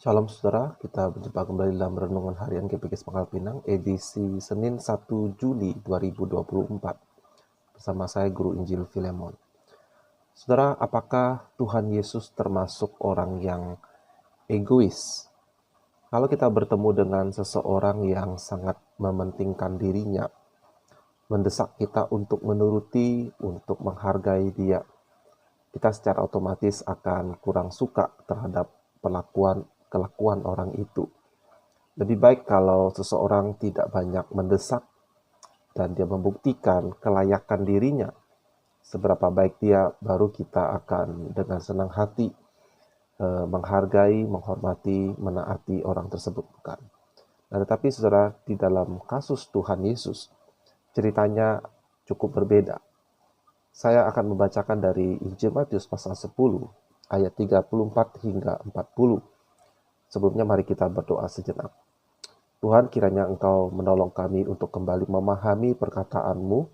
Shalom saudara, kita berjumpa kembali dalam Renungan Harian GPG Pangkal Pinang, edisi Senin 1 Juli 2024. Bersama saya Guru Injil Filemon. Saudara, apakah Tuhan Yesus termasuk orang yang egois? Kalau kita bertemu dengan seseorang yang sangat mementingkan dirinya, mendesak kita untuk menuruti, untuk menghargai dia, kita secara otomatis akan kurang suka terhadap kelakuan orang itu. Lebih baik kalau seseorang tidak banyak mendesak dan dia membuktikan kelayakan dirinya. Seberapa baik dia, baru kita akan dengan senang hati menghargai, menghormati, menaati orang tersebut, bukan? Nah, tetapi saudara, di dalam kasus Tuhan Yesus, ceritanya cukup berbeda. Saya akan membacakan dari Injil Matius pasal 10, ayat 34 hingga 40. Sebelumnya mari kita berdoa sejenak. Tuhan, kiranya Engkau menolong kami untuk kembali memahami perkataan-Mu,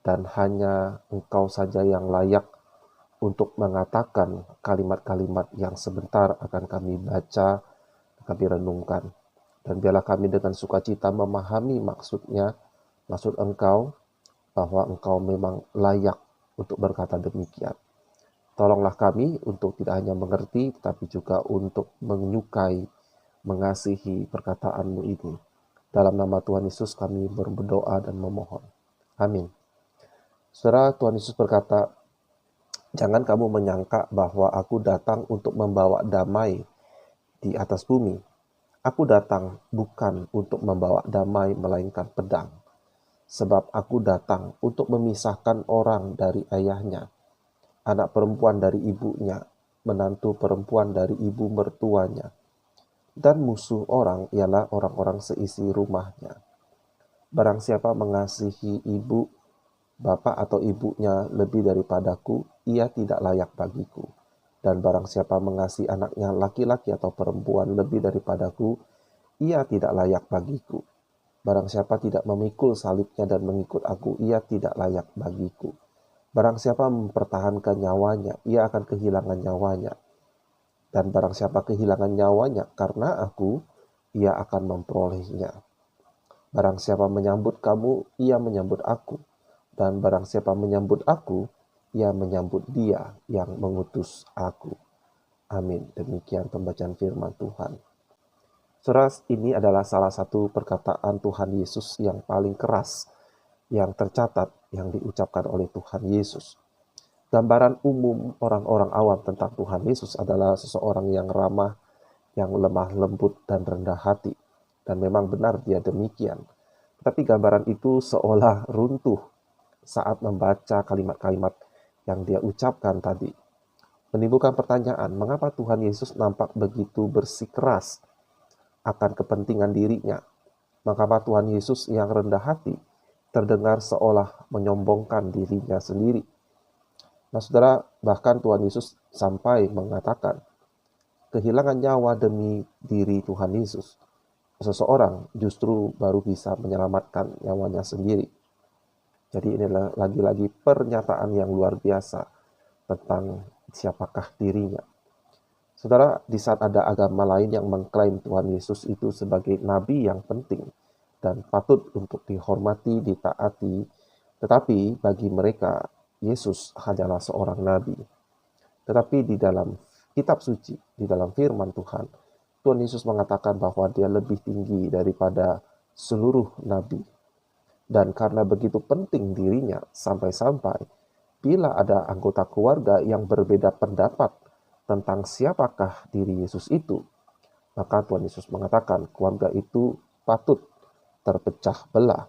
dan hanya Engkau saja yang layak untuk mengatakan kalimat-kalimat yang sebentar akan kami baca, kami renungkan. Dan biarlah kami dengan sukacita memahami maksud Engkau, bahwa Engkau memang layak untuk berkata demikian. Tolonglah kami untuk tidak hanya mengerti, tetapi juga untuk menyukai, mengasihi perkataan-Mu ini. Dalam nama Tuhan Yesus kami berdoa dan memohon. Amin. Saudara, Tuhan Yesus berkata, "Jangan kamu menyangka bahwa aku datang untuk membawa damai di atas bumi. Aku datang bukan untuk membawa damai, melainkan pedang. Sebab aku datang untuk memisahkan orang dari ayahnya, anak perempuan dari ibunya, menantu perempuan dari ibu mertuanya, dan musuh orang ialah orang-orang seisi rumahnya. Barang siapa mengasihi ibu, bapak atau ibunya lebih daripadaku, ia tidak layak bagiku. Dan barang siapa mengasihi anaknya laki-laki atau perempuan lebih daripadaku, ia tidak layak bagiku. Barang siapa tidak memikul salibnya dan mengikut aku, ia tidak layak bagiku. Barang siapa mempertahankan nyawanya, ia akan kehilangan nyawanya. Dan barang siapa kehilangan nyawanya karena aku, ia akan memperolehnya. Barang siapa menyambut kamu, ia menyambut aku. Dan barang siapa menyambut aku, ia menyambut dia yang mengutus aku." Amin. Demikian pembacaan firman Tuhan. Saudara, ini adalah salah satu perkataan Tuhan Yesus yang paling keras yang tercatat, yang diucapkan oleh Tuhan Yesus. Gambaran umum orang-orang awam tentang Tuhan Yesus adalah seseorang yang ramah, yang lemah lembut dan rendah hati. Dan memang benar dia demikian. Tapi gambaran itu seolah runtuh saat membaca kalimat-kalimat yang dia ucapkan tadi. Menimbulkan pertanyaan, mengapa Tuhan Yesus nampak begitu bersikeras akan kepentingan dirinya? Mengapa Tuhan Yesus yang rendah hati terdengar seolah menyombongkan dirinya sendiri? Nah saudara, bahkan Tuhan Yesus sampai mengatakan, kehilangan nyawa demi diri Tuhan Yesus, seseorang justru baru bisa menyelamatkan nyawanya sendiri. Jadi inilah lagi-lagi pernyataan yang luar biasa tentang siapakah dirinya. Saudara, di saat ada agama lain yang mengklaim Tuhan Yesus itu sebagai nabi yang penting dan patut untuk dihormati, ditaati, tetapi bagi mereka Yesus hanyalah seorang nabi. Tetapi di dalam kitab suci, di dalam firman Tuhan, Tuhan Yesus mengatakan bahwa dia lebih tinggi daripada seluruh nabi. Dan karena begitu penting dirinya, sampai-sampai bila ada anggota keluarga yang berbeda pendapat tentang siapakah diri Yesus itu, maka Tuhan Yesus mengatakan keluarga itu patut terpecah belah.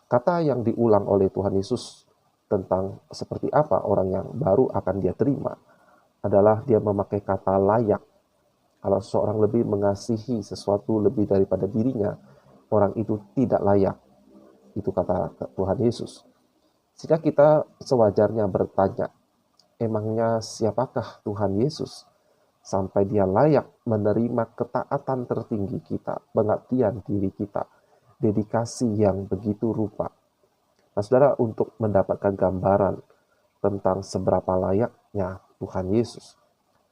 Kata yang diulang oleh Tuhan Yesus tentang seperti apa orang yang baru akan dia terima adalah dia memakai kata layak. Kalau seseorang lebih mengasihi sesuatu lebih daripada dirinya, orang itu tidak layak. Itu kata Tuhan Yesus. Sehingga kita sewajarnya bertanya, emangnya siapakah Tuhan Yesus sampai dia layak menerima ketaatan tertinggi kita, pengabdian diri kita, dedikasi yang begitu rupa. Nah saudara, untuk mendapatkan gambaran tentang seberapa layaknya Tuhan Yesus,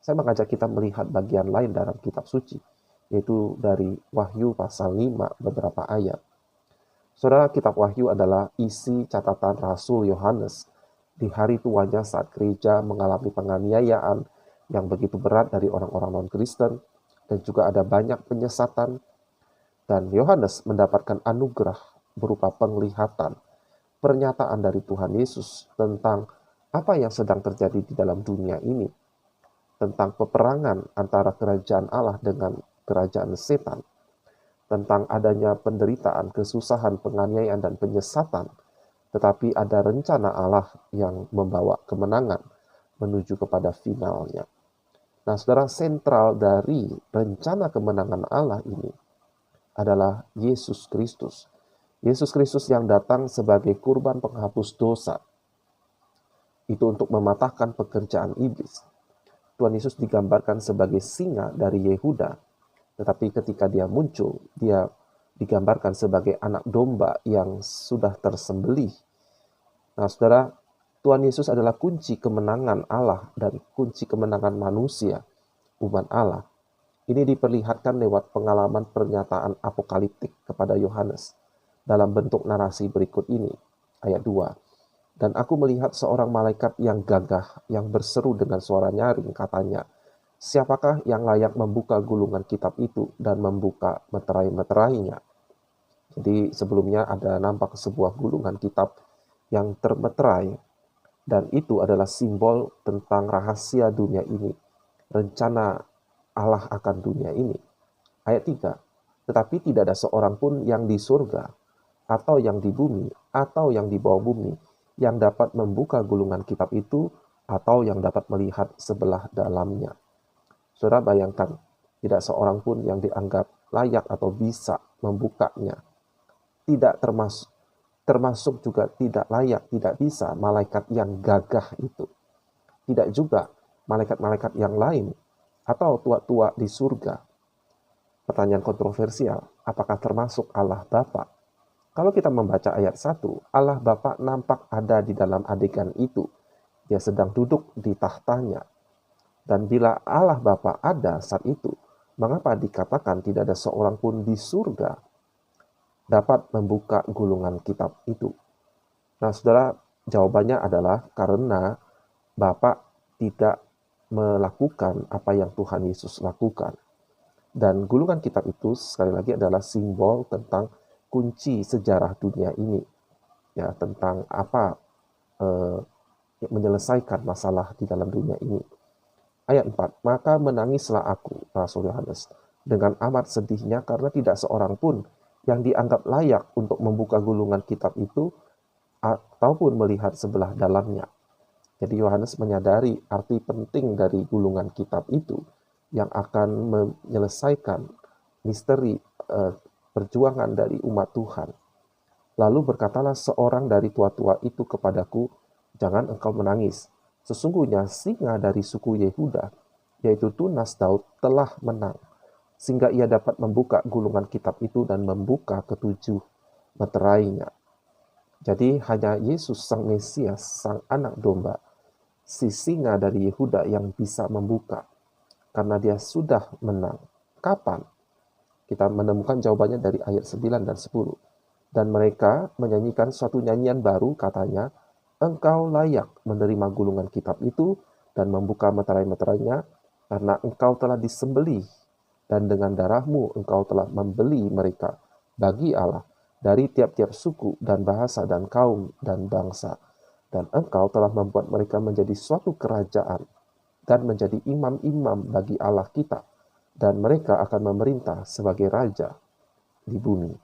Saya mengajak kita melihat bagian lain dalam kitab suci, yaitu dari Wahyu pasal 5 beberapa ayat. Saudara, kitab Wahyu adalah isi catatan Rasul Yohanes di hari tuanya saat gereja mengalami penganiayaan yang begitu berat dari orang-orang non-Kristen, dan juga ada banyak penyesatan, dan Yohanes mendapatkan anugerah berupa penglihatan, pernyataan dari Tuhan Yesus tentang apa yang sedang terjadi di dalam dunia ini, tentang peperangan antara kerajaan Allah dengan kerajaan setan, tentang adanya penderitaan, kesusahan, penganiayaan, dan penyesatan, tetapi ada rencana Allah yang membawa kemenangan menuju kepada finalnya. Nah, saudara, sentral dari rencana kemenangan Allah ini adalah Yesus Kristus. Yesus Kristus yang datang sebagai kurban penghapus dosa. Itu untuk mematahkan pekerjaan iblis. Tuhan Yesus digambarkan sebagai singa dari Yehuda, tetapi ketika dia muncul, dia digambarkan sebagai anak domba yang sudah tersembelih. Nah, saudara, Tuhan Yesus adalah kunci kemenangan Allah dan kunci kemenangan manusia, umat Allah. Ini diperlihatkan lewat pengalaman pernyataan apokaliptik kepada Yohanes dalam bentuk narasi berikut ini, ayat 2. Dan aku melihat seorang malaikat yang gagah, yang berseru dengan suara nyaring, katanya, siapakah yang layak membuka gulungan kitab itu dan membuka meterai-meterainya? Jadi sebelumnya ada nampak sebuah gulungan kitab yang termeterai, dan itu adalah simbol tentang rahasia dunia ini, rencana Allah akan dunia ini. Ayat 3, tetapi tidak ada seorang pun yang di surga, atau yang di bumi, atau yang di bawah bumi, yang dapat membuka gulungan kitab itu, atau yang dapat melihat sebelah dalamnya. Saudara bayangkan, tidak seorang pun yang dianggap layak atau bisa membukanya. Tidak termasuk juga tidak layak, tidak bisa malaikat yang gagah itu. Tidak juga malaikat-malaikat yang lain atau tua-tua di surga. Pertanyaan kontroversial, apakah termasuk Allah Bapa? Kalau kita membaca ayat 1, Allah Bapa nampak ada di dalam adegan itu. Dia sedang duduk di tahtanya. Dan bila Allah Bapa ada saat itu, mengapa dikatakan tidak ada seorang pun di surga dapat membuka gulungan kitab itu? Nah, saudara, jawabannya adalah karena Bapa tidak melakukan apa yang Tuhan Yesus lakukan. Dan gulungan kitab itu sekali lagi adalah simbol tentang kunci sejarah dunia ini. Ya, tentang apa menyelesaikan masalah di dalam dunia ini. Ayat 4, maka menangislah aku, Rasul Yohanes, dengan amat sedihnya karena tidak seorang pun yang dianggap layak untuk membuka gulungan kitab itu ataupun melihat sebelah dalamnya. Jadi Yohanes menyadari arti penting dari gulungan kitab itu yang akan menyelesaikan misteri perjuangan dari umat Tuhan. Lalu berkatalah seorang dari tua-tua itu kepadaku, jangan engkau menangis. Sesungguhnya singa dari suku Yehuda, yaitu tunas Daud, telah menang, sehingga ia dapat membuka gulungan kitab itu dan membuka ketujuh meterainya. Jadi hanya Yesus sang Mesias, sang anak domba, si singa dari Yehuda yang bisa membuka, karena dia sudah menang. Kapan? Kita menemukan jawabannya dari ayat 9 dan 10. Dan mereka menyanyikan suatu nyanyian baru, katanya, engkau layak menerima gulungan kitab itu dan membuka meterai-meterainya, karena engkau telah disembelih, dan dengan darahmu engkau telah membeli mereka bagi Allah dari tiap-tiap suku dan bahasa dan kaum dan bangsa. Dan engkau telah membuat mereka menjadi suatu kerajaan dan menjadi imam-imam bagi Allah kita. Dan mereka akan memerintah sebagai raja di bumi.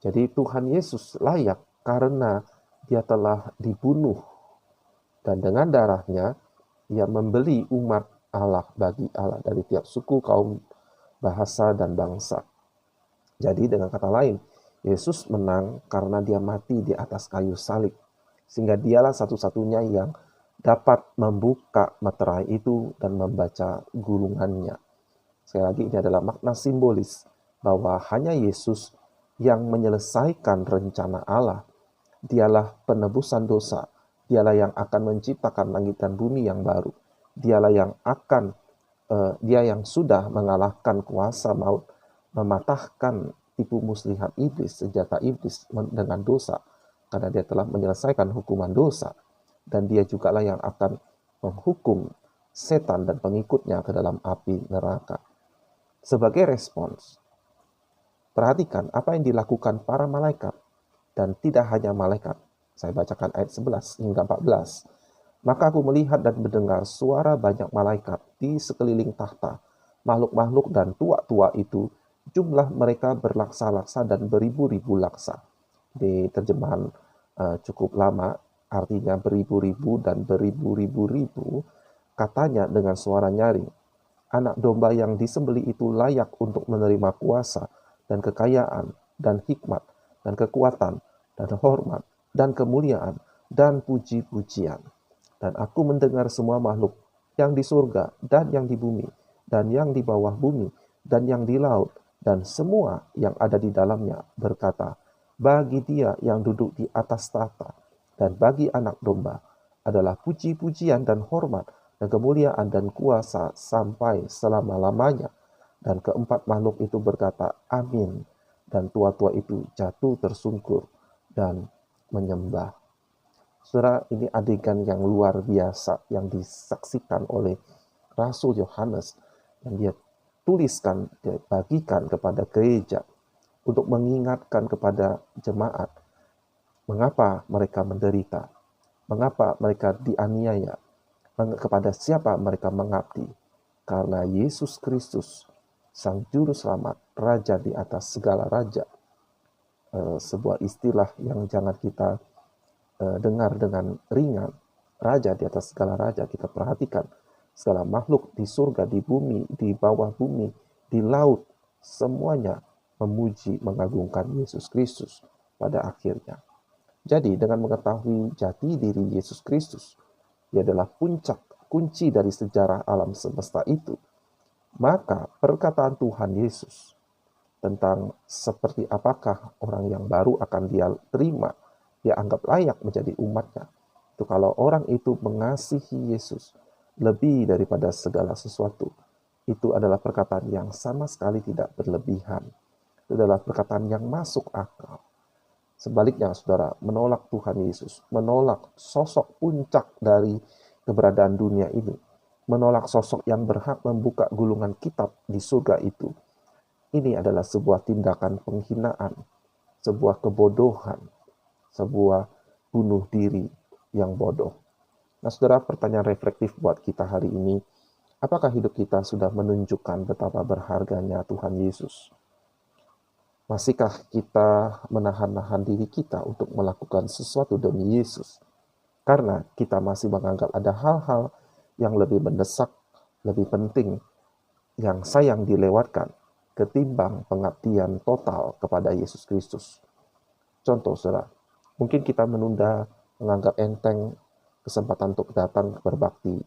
Jadi Tuhan Yesus layak karena dia telah dibunuh. Dan dengan darahnya, ia membeli umat Allah bagi Allah dari tiap suku, kaum, bahasa, dan bangsa. Jadi dengan kata lain, Yesus menang karena dia mati di atas kayu salib. Sehingga dialah satu-satunya yang dapat membuka meterai itu dan membaca gulungannya. Sekali lagi, ini adalah makna simbolis bahwa hanya Yesus yang menyelesaikan rencana Allah. Dialah penebusan dosa. Dialah yang akan menciptakan langit dan bumi yang baru. Dialah yang akan Dia yang sudah mengalahkan kuasa maut, mematahkan tipu muslihat iblis, senjata iblis dengan dosa, karena dia telah menyelesaikan hukuman dosa, dan dia jugalah yang akan menghukum setan dan pengikutnya ke dalam api neraka. Sebagai respons, perhatikan apa yang dilakukan para malaikat, dan tidak hanya malaikat. Saya bacakan ayat 11 hingga 14. Maka aku melihat dan mendengar suara banyak malaikat di sekeliling tahta, makhluk-makhluk dan tua-tua itu, jumlah mereka berlaksa-laksa dan beribu-ribu laksa. Di terjemahan cukup lama, artinya beribu-ribu dan beribu-ribu-ribu, katanya dengan suara nyaring, anak domba yang disembeli itu layak untuk menerima kuasa dan kekayaan dan hikmat dan kekuatan dan hormat dan kemuliaan dan puji-pujian. Dan aku mendengar semua makhluk yang di surga dan yang di bumi dan yang di bawah bumi dan yang di laut dan semua yang ada di dalamnya berkata, bagi dia yang duduk di atas tahta dan bagi anak domba adalah puji-pujian dan hormat dan kemuliaan dan kuasa sampai selama-lamanya. Dan keempat makhluk itu berkata, amin. Dan tua-tua itu jatuh tersungkur dan menyembah. Saudara, ini adegan yang luar biasa yang disaksikan oleh Rasul Yohanes, yang dia tuliskan, dia bagikan kepada gereja untuk mengingatkan kepada jemaat mengapa mereka menderita, mengapa mereka dianiaya, kepada siapa mereka mengabdi. Karena Yesus Kristus, Sang Juru Selamat, Raja di atas segala raja. Sebuah istilah yang jangan kita dengar dengan ringan. Raja di atas segala raja, kita perhatikan segala makhluk di surga, di bumi, di bawah bumi, di laut, semuanya memuji, mengagungkan Yesus Kristus pada akhirnya. Jadi dengan mengetahui jati diri Yesus Kristus, dia adalah puncak kunci dari sejarah alam semesta itu, maka perkataan Tuhan Yesus tentang seperti apakah orang yang baru akan dia terima, dia anggap layak menjadi umatnya, itu kalau orang itu mengasihi Yesus lebih daripada segala sesuatu, itu adalah perkataan yang sama sekali tidak berlebihan. Itu adalah perkataan yang masuk akal. Sebaliknya, saudara, menolak Tuhan Yesus, menolak sosok puncak dari keberadaan dunia ini, menolak sosok yang berhak membuka gulungan kitab di surga itu, ini adalah sebuah tindakan penghinaan, sebuah kebodohan, sebuah bunuh diri yang bodoh. Nah, saudara, pertanyaan reflektif buat kita hari ini, apakah hidup kita sudah menunjukkan betapa berharganya Tuhan Yesus? Masihkah kita menahan-nahan diri kita untuk melakukan sesuatu demi Yesus? Karena kita masih menganggap ada hal-hal yang lebih mendesak, lebih penting, yang sayang dilewatkan, ketimbang pengabdian total kepada Yesus Kristus. Contoh, saudara, mungkin kita menunda, menganggap enteng kesempatan untuk datang berbakti,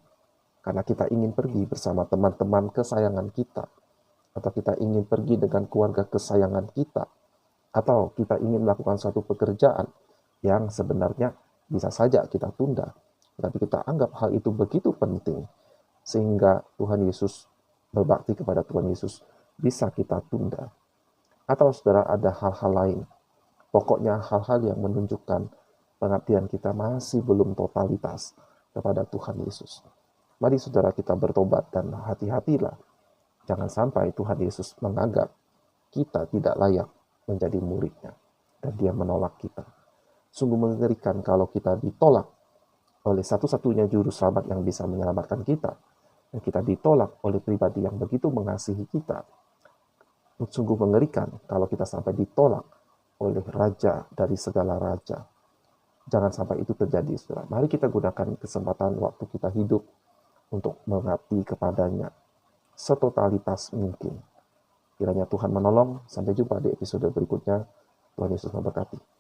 karena kita ingin pergi bersama teman-teman kesayangan kita, atau kita ingin pergi dengan keluarga kesayangan kita, atau kita ingin melakukan suatu pekerjaan yang sebenarnya bisa saja kita tunda, tapi kita anggap hal itu begitu penting, sehingga Tuhan Yesus, berbakti kepada Tuhan Yesus, bisa kita tunda. Atau saudara, ada hal-hal lain, pokoknya hal-hal yang menunjukkan pengabdian kita masih belum totalitas kepada Tuhan Yesus. Mari saudara, kita bertobat dan hati-hatilah. Jangan sampai Tuhan Yesus menganggap kita tidak layak menjadi muridnya, dan dia menolak kita. Sungguh mengerikan kalau kita ditolak oleh satu-satunya juru selamat yang bisa menyelamatkan kita, dan kita ditolak oleh pribadi yang begitu mengasihi kita. Sungguh mengerikan kalau kita sampai ditolak oleh Raja dari segala raja. Jangan sampai itu terjadi, saudara. Mari kita gunakan kesempatan waktu kita hidup untuk mengabdi kepadanya setotalitas mungkin. Kiranya Tuhan menolong. Sampai jumpa di episode berikutnya. Tuhan Yesus memberkati.